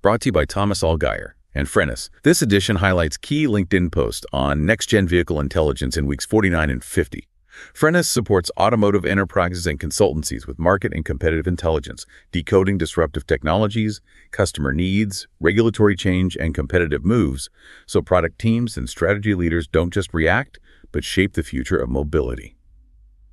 brought to you by Thomas Allgaier and Frennis. This edition highlights key LinkedIn posts on next-gen vehicle intelligence in weeks 49 and 50. Frennis supports automotive enterprises and consultancies with market and competitive intelligence, decoding disruptive technologies, customer needs, regulatory change, and competitive moves, so product teams and strategy leaders don't just react, but shape the future of mobility.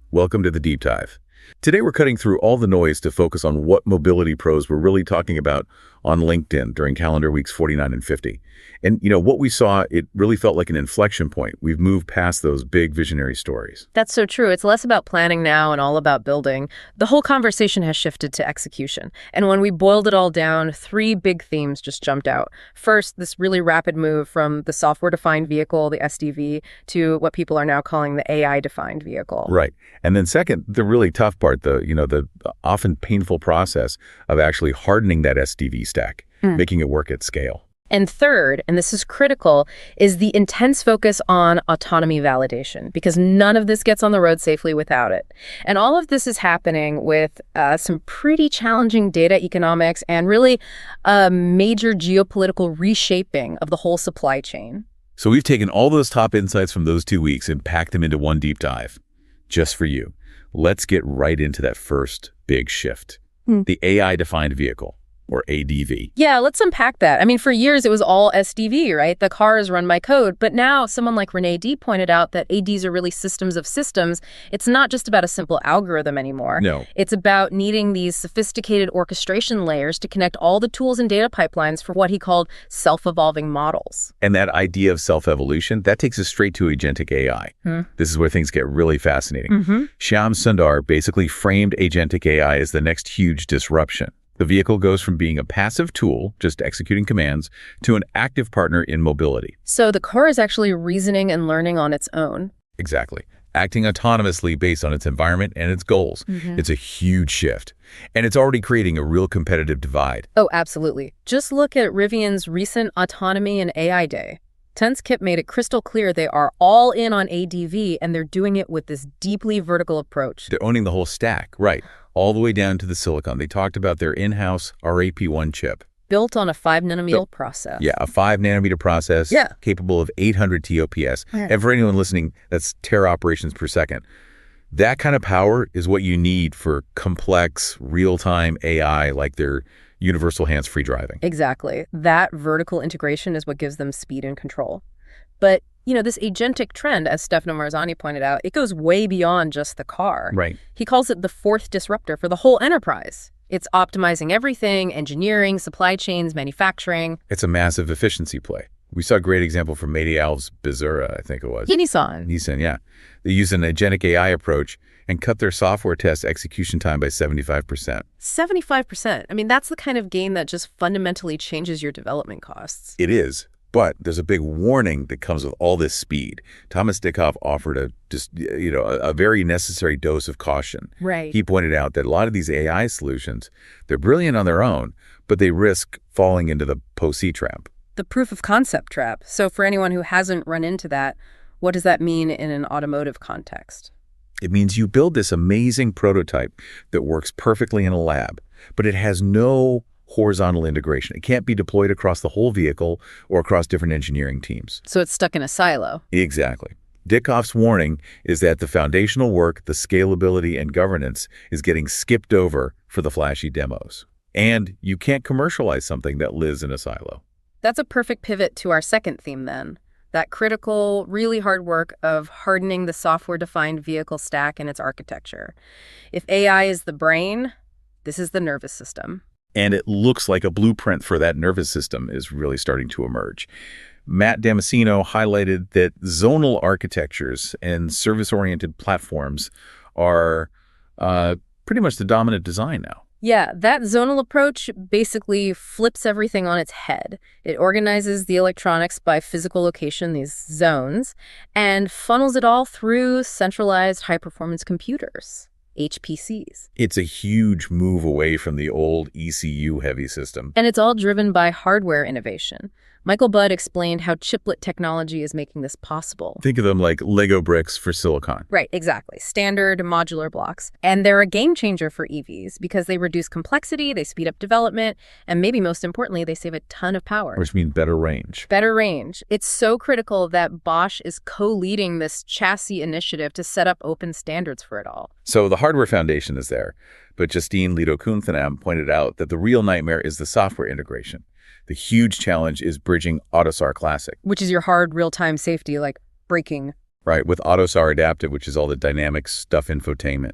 Welcome to the Deep Dive. Today we're cutting through all the noise to focus on what mobility pros were really talking about on LinkedIn during calendar weeks 49 and 50. And what we saw, it really felt like an inflection point. We've moved past those big visionary stories. That's so true. It's less about planning now and all about building. The whole conversation has shifted to execution. And when we boiled it all down, three big themes just jumped out. First, this really rapid move from the software-defined vehicle, the SDV, to what people are now calling the AI-defined vehicle. Right. And then second, the really tough part, the often painful process of actually hardening that SDV stack, making it work at scale. And third, and this is critical, is the intense focus on autonomy validation, because none of this gets on the road safely without it. And all of this is happening with some pretty challenging data economics and really a major geopolitical reshaping of the whole supply chain. So we've taken all those top insights from those 2 weeks and packed them into one deep dive, just for you. Let's get right into that first big shift, the AI-defined vehicle, or ADV. Yeah, let's unpack that. I mean, for years, it was all SDV, right? The car is run by code. But now someone like Renee D pointed out that ADs are really systems of systems. It's not just about a simple algorithm anymore. No. It's about needing these sophisticated orchestration layers to connect all the tools and data pipelines for what he called self-evolving models. And that idea of self-evolution, that takes us straight to Agentic AI. This is where things get really fascinating. Shyam Sundar basically framed Agentic AI as the next huge disruption. The vehicle goes from being a passive tool, just executing commands, to an active partner in mobility. So the car is actually reasoning and learning on its own. Exactly. Acting autonomously based on its environment and its goals. It's a huge shift. And it's already creating a real competitive divide. Oh, absolutely. Just look at Rivian's recent Autonomy and AI Day. Tense Kip made it crystal clear they are all in on ADV, and they're doing it with this deeply vertical approach. They're owning the whole stack, right, all the way down to the silicon. They talked about their in-house RAP1 chip. Built on a 5-nanometer process. Yeah, a 5-nanometer process capable of 800 TOPS. And for anyone listening, that's tera operations per second. That kind of power is what you need for complex, real-time AI like their universal hands-free driving. Exactly. That vertical integration is what gives them speed and control. But, this agentic trend, as Stefano Marzani pointed out, it goes way beyond just the car. Right. He calls it the fourth disruptor for the whole enterprise. It's optimizing everything, engineering, supply chains, manufacturing. It's a massive efficiency play. We saw a great example from Mehdi Al's Bizura, I think it was. Nissan, yeah. They used an agentic AI approach and cut their software test execution time by 75%. 75%. I mean, that's the kind of gain that just fundamentally changes your development costs. It is, but there's a big warning that comes with all this speed. Thomas Dickoff offered a very necessary dose of caution. Right. He pointed out that a lot of these AI solutions, they're brilliant on their own, but they risk falling into the POC trap. The proof of concept trap. So for anyone who hasn't run into that, what does that mean in an automotive context? It means you build this amazing prototype that works perfectly in a lab, but it has no horizontal integration. It can't be deployed across the whole vehicle or across different engineering teams. So it's stuck in a silo. Exactly. Dickoff's warning is that the foundational work, the scalability and governance is getting skipped over for the flashy demos. And you can't commercialize something that lives in a silo. That's a perfect pivot to our second theme then. That critical, really hard work of hardening the software-defined vehicle stack and its architecture. If AI is the brain, this is the nervous system. And it looks like a blueprint for that nervous system is really starting to emerge. Matt Damasceno highlighted that zonal architectures and service-oriented platforms are pretty much the dominant design now. Yeah, that zonal approach basically flips everything on its head. It organizes the electronics by physical location, these zones, and funnels it all through centralized high-performance computers, HPCs. It's a huge move away from the old ECU-heavy system. And it's all driven by hardware innovation. Michael Budd explained how chiplet technology is making this possible. Think of them like Lego bricks for silicon. Right, exactly. Standard modular blocks. And they're a game changer for EVs because they reduce complexity, they speed up development, and maybe most importantly, they save a ton of power. Which means better range. Better range. It's so critical that Bosch is co-leading this chassis initiative to set up open standards for it all. So the hardware foundation is there, but Justine Lido-Kunthanam pointed out that the real nightmare is the software integration. The huge challenge is bridging AUTOSAR Classic. Which is your hard real-time safety, like braking. Right, with AUTOSAR Adaptive, which is all the dynamic stuff infotainment,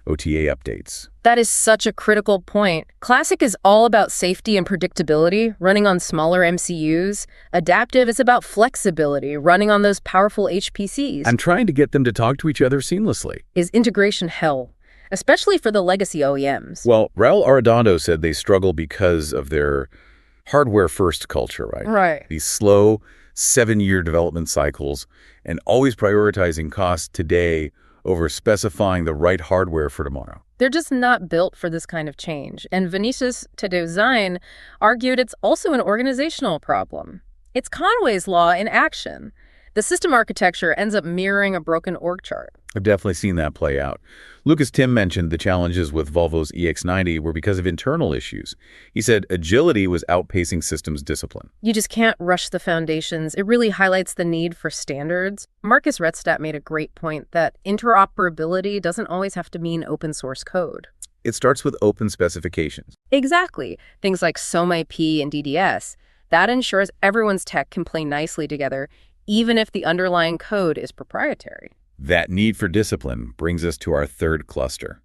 OTA updates. That is such a critical point. Classic is all about safety and predictability, running on smaller MCUs. Adaptive is about flexibility, running on those powerful HPCs. And trying to get them to talk to each other seamlessly. Is integration hell, especially for the legacy OEMs. Well, Raul Arredondo said they struggle because of their hardware-first culture, right? Right. These slow 7-year development cycles and always prioritizing cost today over specifying the right hardware for tomorrow. They're just not built for this kind of change. And Vinicius Tadeu argued it's also an organizational problem. It's Conway's law in action. The system architecture ends up mirroring a broken org chart. I've definitely seen that play out. Lucas Timm mentioned the challenges with Volvo's EX90 were because of internal issues. He said agility was outpacing systems discipline. You just can't rush the foundations. It really highlights the need for standards. Marcus Redstadt made a great point that interoperability doesn't always have to mean open source code. It starts with open specifications. Exactly. Things like SOMIP and DDS. That ensures everyone's tech can play nicely together, even if the underlying code is proprietary. That need for discipline brings us to our third cluster: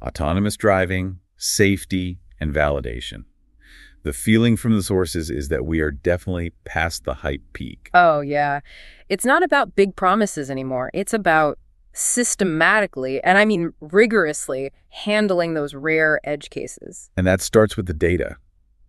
autonomous driving, safety, and validation. The feeling from the sources is that we are definitely past the hype peak. Oh, yeah. It's not about big promises anymore. It's about systematically, and I mean rigorously, handling those rare edge cases. And that starts with the data.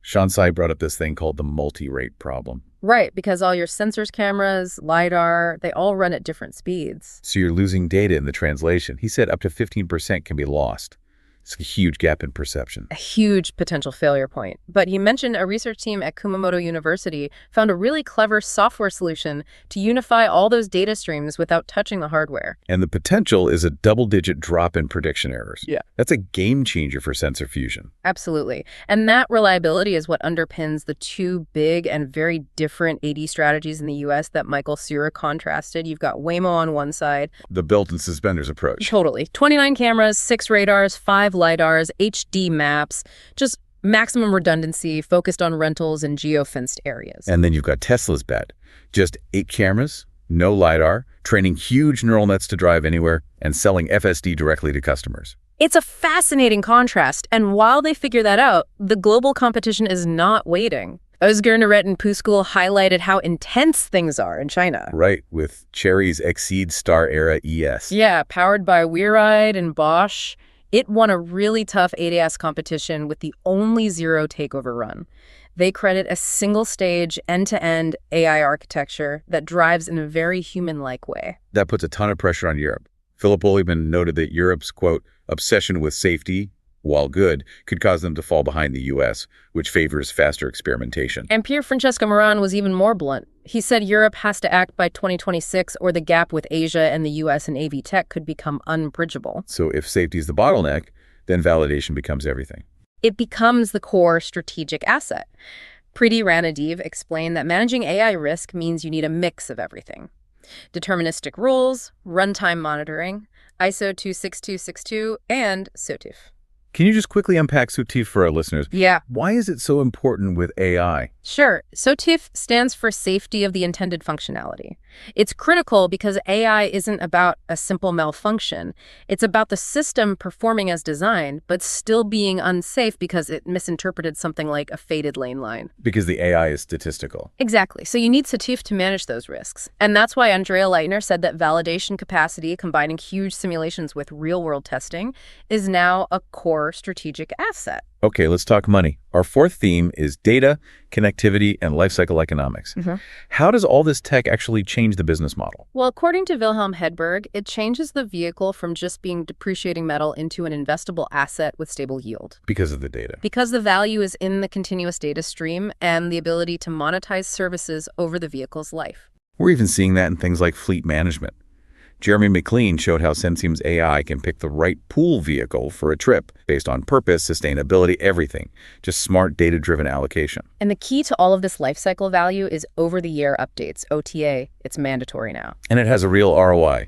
Sean Tsai brought up this thing called the multi-rate problem. Right, because all your sensors, cameras, LiDAR, they all run at different speeds. So you're losing data in the translation. He said up to 15% can be lost. It's a huge gap in perception. A huge potential failure point. But he mentioned a research team at Kumamoto University found a really clever software solution to unify all those data streams without touching the hardware. And the potential is a double-digit drop in prediction errors. Yeah. That's a game changer for sensor fusion. Absolutely. And that reliability is what underpins the two big and very different AD strategies in the US that Michael Sura contrasted. You've got Waymo on one side. The belt and suspenders approach. Totally. 29 cameras, 6 radars, 5 LiDARs, HD maps, just maximum redundancy focused on rentals and geo-fenced areas. And then you've got Tesla's bet. Just 8 cameras, no LiDAR, training huge neural nets to drive anywhere, and selling FSD directly to customers. It's a fascinating contrast, and while they figure that out, the global competition is not waiting. Özgür Nurettin Puskul highlighted how intense things are in China. Right, with Chery's Exceed Star Era ES. Yeah, powered by WeRide and Bosch. It won a really tough ADAS competition with the only zero takeover run. They credit a single-stage, end-to-end AI architecture that drives in a very human-like way. That puts a ton of pressure on Europe. Philip Wohleman noted that Europe's, quote, obsession with safety, while good, could cause them to fall behind the U.S., which favors faster experimentation. And Pier Francesco Moran was even more blunt. He said Europe has to act by 2026 or the gap with Asia and the U.S. in AV tech could become unbridgeable. So if safety is the bottleneck, then validation becomes everything. It becomes the core strategic asset. Preeti Ranadive explained that managing AI risk means you need a mix of everything. Deterministic rules, runtime monitoring, ISO 26262, and SOTIF. Can you just quickly unpack SOTIF for our listeners? Yeah. Why is it so important with AI? Sure. SOTIF stands for safety of the intended functionality. It's critical because AI isn't about a simple malfunction. It's about the system performing as designed, but still being unsafe because it misinterpreted something like a faded lane line. Because the AI is statistical. Exactly. So you need SOTIF to manage those risks. And that's why Andrea Leitner said that validation capacity, combining huge simulations with real-world testing, is now a core core strategic asset. Okay, let's talk money. Our fourth theme is data, connectivity, and lifecycle economics. How does all this tech actually change the business model? Well, according to Wilhelm Hedberg, it changes the vehicle from just being depreciating metal into an investable asset with stable yield. Because of the data. Because the value is in the continuous data stream and the ability to monetize services over the vehicle's life. We're even seeing that in things like fleet management. Jeremy McLean showed how Sensium's AI can pick the right pool vehicle for a trip based on purpose, sustainability, everything. Just smart data-driven allocation. And the key to all of this lifecycle value is over-the-year updates, OTA. It's mandatory now. And it has a real ROI.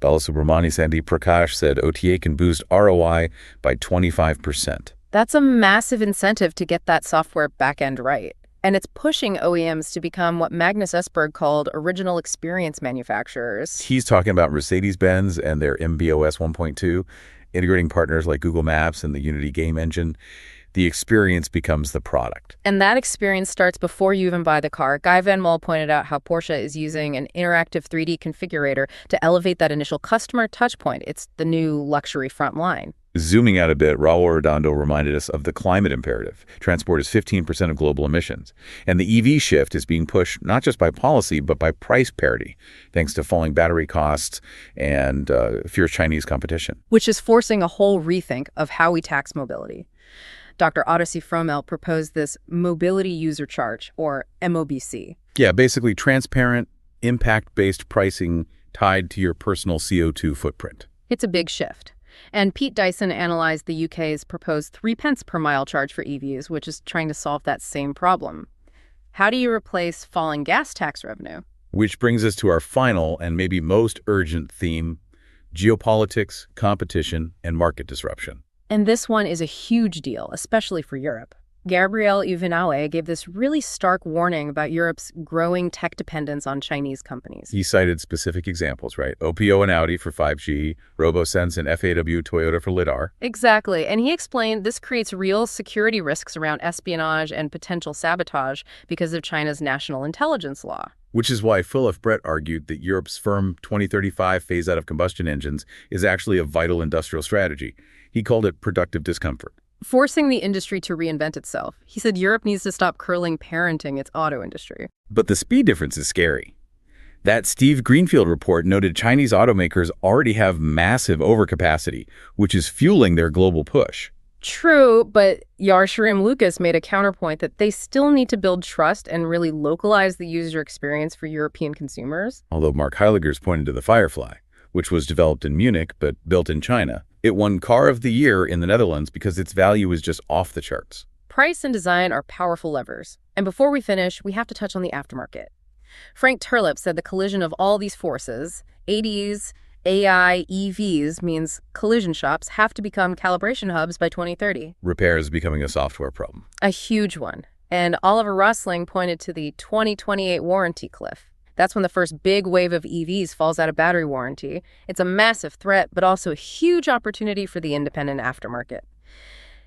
Balasubramani Sandeep Prakash said OTA can boost ROI by 25%. That's a massive incentive to get that software backend right. And it's pushing OEMs to become what Magnus Esberg called original experience manufacturers. He's talking about Mercedes-Benz and their MB.OS 1.2, integrating partners like Google Maps and the Unity game engine. The experience becomes the product. And that experience starts before you even buy the car. Guy Van Mol pointed out how Porsche is using an interactive 3D configurator to elevate that initial customer touchpoint. It's the new luxury front line. Zooming out a bit, Raul Redondo reminded us of the climate imperative. Transport is 15% of global emissions. And the EV shift is being pushed not just by policy, but by price parity, thanks to falling battery costs and fierce Chinese competition. Which is forcing a whole rethink of how we tax mobility. Dr. Odyssey Fromel proposed this mobility user charge, or MOBC. Yeah, basically transparent, impact-based pricing tied to your personal CO2 footprint. It's a big shift. And Pete Dyson analyzed the UK's proposed 3 pence per mile charge for EVs, which is trying to solve that same problem. How do you replace falling gas tax revenue? Which brings us to our final and maybe most urgent theme, geopolitics, competition, and market disruption. And this one is a huge deal, especially for Europe. Gabriel Uvinaue gave this really stark warning about Europe's growing tech dependence on Chinese companies. He cited specific examples, right? OPO and Audi for 5G, RoboSense and FAW Toyota for LiDAR. Exactly. And he explained this creates real security risks around espionage and potential sabotage because of China's national intelligence law. Which is why Philip Brett argued that Europe's firm 2035 phase-out of combustion engines is actually a vital industrial strategy. He called it productive discomfort. Forcing the industry to reinvent itself. He said Europe needs to stop curling parenting its auto industry. But the speed difference is scary. That Steve Greenfield report noted Chinese automakers already have massive overcapacity, which is fueling their global push. True, but Yarsharim Lucas made a counterpoint that they still need to build trust and really localize the user experience for European consumers. Although Mark Heiligers pointed to the Firefly, which was developed in Munich but built in China. It won Car of the Year in the Netherlands because its value is just off the charts. Price and design are powerful levers. And before we finish, we have to touch on the aftermarket. Frank Turlip said the collision of all these forces, ADs, AI, EVs, means collision shops have to become calibration hubs by 2030. Repair is becoming a software problem. A huge one. And Oliver Rosling pointed to the 2028 warranty cliff. That's when the first big wave of EVs falls out of battery warranty. It's a massive threat, but also a huge opportunity for the independent aftermarket.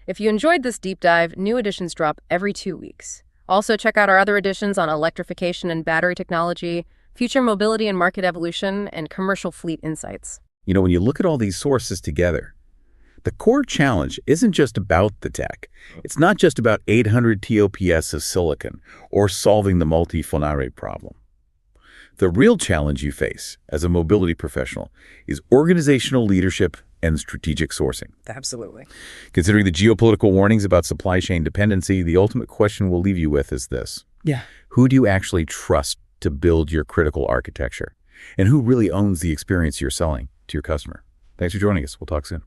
If you enjoyed this deep dive, new editions drop every 2 weeks. Also, check out our other editions on electrification and battery technology, future mobility and market evolution, and commercial fleet insights. You know, when you look at all these sources together, the core challenge isn't just about the tech. It's not just about 800 TOPS of silicon or solving the multi-phonon problem. The real challenge you face as a mobility professional is organizational leadership and strategic sourcing. Absolutely. Considering the geopolitical warnings about supply chain dependency, the ultimate question we'll leave you with is this. Who do you actually trust to build your critical architecture? And who really owns the experience you're selling to your customer? Thanks for joining us. We'll talk soon.